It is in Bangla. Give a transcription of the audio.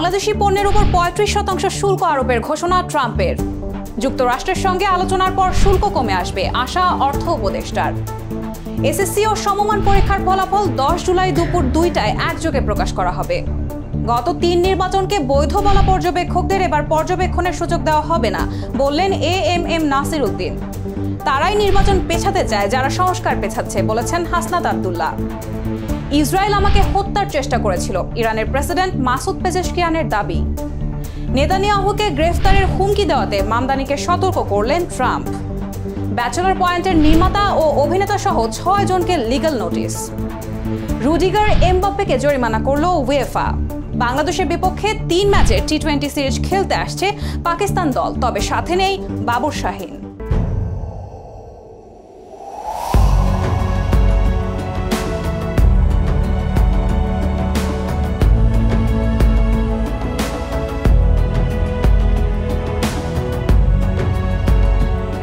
বাংলাদেশি পণ্যের উপর ৩৫% শুল্ক আরোপের ঘোষণা ট্রাম্পের। যুক্তরাষ্ট্রের সঙ্গে আলোচনার পর শুল্ক কমে আসবে আশা অর্থ উপদেষ্টার। এসএসসি ও সমমান পরীক্ষার ফলাফল ১০ জুলাই দুপুর ২টায় একযোগে প্রকাশ করা হবে। গত ৩ নির্বাচনকে বৈধ বলা পর্যবেক্ষকদের এবার পর্যবেক্ষণের সুযোগ দেওয়া হবে না বললেন এএমএম নাসির উদ্দিন। তারাই নির্বাচন পেছাতে চায় যারা সংস্কার পেছাচ্ছে বলেছেন হাসনাত আব্দুল্লাহ। ইসরায়েল আমাকে হত্যার চেষ্টা করেছিল, ইরানের প্রেসিডেন্ট মাসুদ পেজেশকিয়ানের দাবি। নেতানিয়াহুকে গ্রেফতারের হুমকি দেওয়াতে মামদানিকে সতর্ক করলেন ট্রাম্প। ব্যাচেলর পয়েন্টের নির্মাতা ও অভিনেতা সহ ৬ জনকে লিগ্যাল নোটিশ। রুডিগার এমবাপ্পেকে জরিমানা করল উয়েফা। বাংলাদেশের বিপক্ষে ৩ ম্যাচের টি-20 সিরিজ খেলতে আসছে পাকিস্তান দল, তবে সাথে নেই বাবর শাহিন।